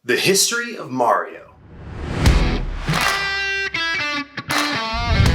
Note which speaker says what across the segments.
Speaker 1: The history of Mario.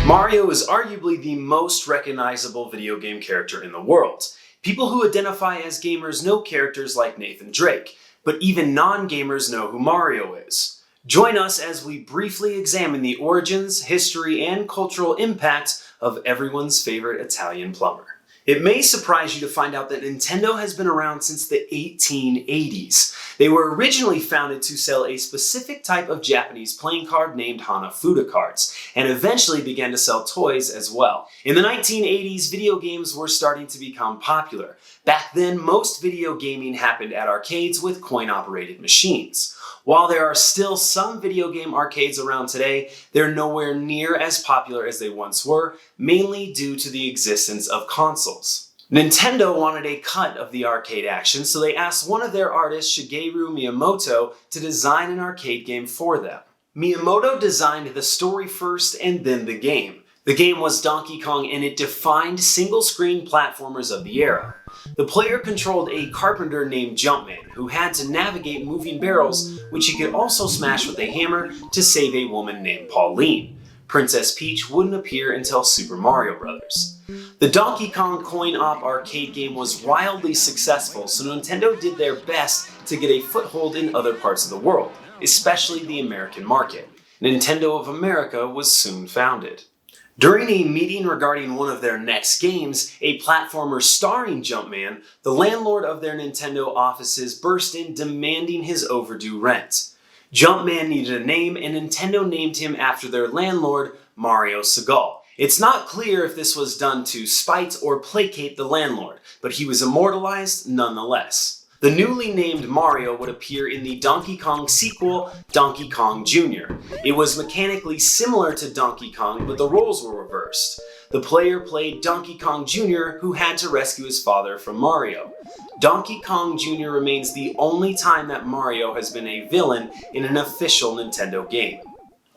Speaker 1: Mario is arguably the most recognizable video game character in the world. People who identify as gamers know characters like Nathan Drake, but even non-gamers know who Mario is. Join us as we briefly examine the origins, history, and cultural impact of everyone's favorite Italian plumber. It may surprise you to find out that Nintendo has been around since the 1880s. They were originally founded to sell a specific type of Japanese playing card named Hanafuda cards, and eventually began to sell toys as well. In the 1980s, video games were starting to become popular. Back then, most video gaming happened at arcades with coin-operated machines. While there are still some video game arcades around today, they're nowhere near as popular as they once were, mainly due to the existence of consoles. Nintendo wanted a cut of the arcade action, so they asked one of their artists, Shigeru Miyamoto, to design an arcade game for them. Miyamoto designed the story first and then the game. The game was Donkey Kong, and it defined single-screen platformers of the era. The player controlled a carpenter named Jumpman, who had to navigate moving barrels, which he could also smash with a hammer to save a woman named Pauline. Princess Peach wouldn't appear until Super Mario Bros. The Donkey Kong coin-op arcade game was wildly successful, so Nintendo did their best to get a foothold in other parts of the world, especially the American market. Nintendo of America was soon founded. During a meeting regarding one of their next games, a platformer starring Jumpman, the landlord of their Nintendo offices burst in demanding his overdue rent. Jumpman needed a name, and Nintendo named him after their landlord, Mario Segal. It's not clear if this was done to spite or placate the landlord, but he was immortalized nonetheless. The newly named Mario would appear in the Donkey Kong sequel, Donkey Kong Jr. It was mechanically similar to Donkey Kong, but the roles were reversed. The player played Donkey Kong Jr., who had to rescue his father from Mario. Donkey Kong Jr. remains the only time that Mario has been a villain in an official Nintendo game.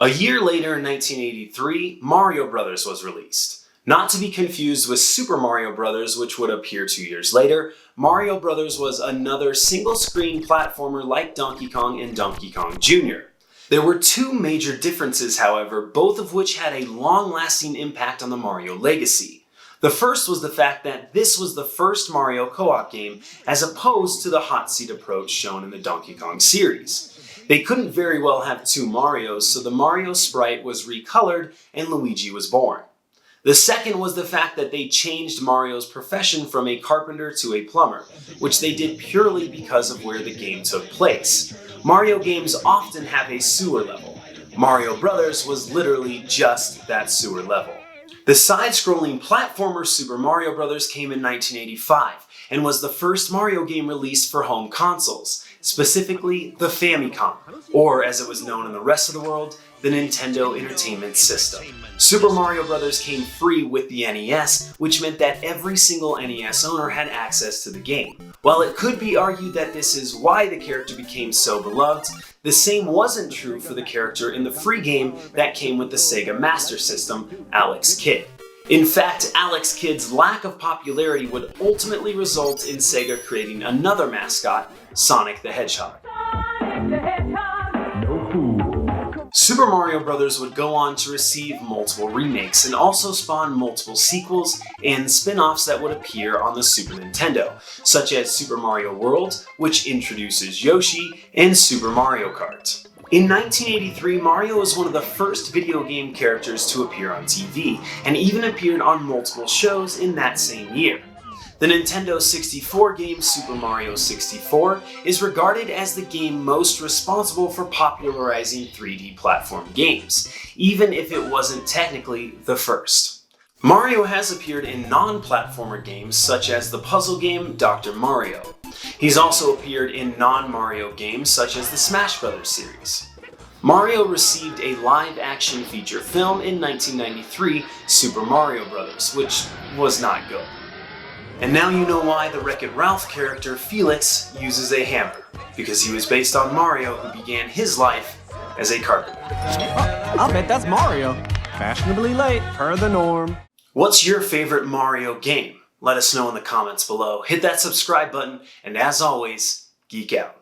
Speaker 1: A year later, in 1983, Mario Bros. Was released. Not to be confused with Super Mario Bros., which would appear 2 years later, Mario Bros. Was another single-screen platformer like Donkey Kong and Donkey Kong Jr. There were two major differences, however, both of which had a long-lasting impact on the Mario legacy. The first was the fact that this was the first Mario co-op game, as opposed to the hot seat approach shown in the Donkey Kong series. They couldn't very well have two Marios, so the Mario sprite was recolored and Luigi was born. The second was the fact that they changed Mario's profession from a carpenter to a plumber, which they did purely because of where the game took place. Mario games often have a sewer level. Mario Bros. Was literally just that sewer level. The side-scrolling platformer Super Mario Bros. Came in 1985 and was the first Mario game released for home consoles, specifically the Famicom, or as it was known in the rest of the world, the Nintendo Entertainment System. Super Mario Bros. Came free with the NES, which meant that every single NES owner had access to the game. While it could be argued that this is why the character became so beloved, the same wasn't true for the character in the free game that came with the Sega Master System, Alex Kidd. In fact, Alex Kidd's lack of popularity would ultimately result in Sega creating another mascot, Sonic the Hedgehog. Super Mario Bros. Would go on to receive multiple remakes and also spawn multiple sequels and spin-offs that would appear on the Super Nintendo, such as Super Mario World, which introduces Yoshi, and Super Mario Kart. In 1983, Mario was one of the first video game characters to appear on TV, and even appeared on multiple shows in that same year. The Nintendo 64 game Super Mario 64 is regarded as the game most responsible for popularizing 3D platform games, even if it wasn't technically the first. Mario has appeared in non-platformer games such as the puzzle game Dr. Mario. He's also appeared in non-Mario games such as the Smash Bros. Series. Mario received a live-action feature film in 1993, Super Mario Bros., which was not good. And now you know why the Wreck-It Ralph character Felix uses a hammer, because he was based on Mario, who began his life as a carpenter.
Speaker 2: I'll bet that's Mario. Fashionably late, per the norm.
Speaker 1: What's your favorite Mario game? Let us know in the comments below. Hit that subscribe button, and as always, geek out.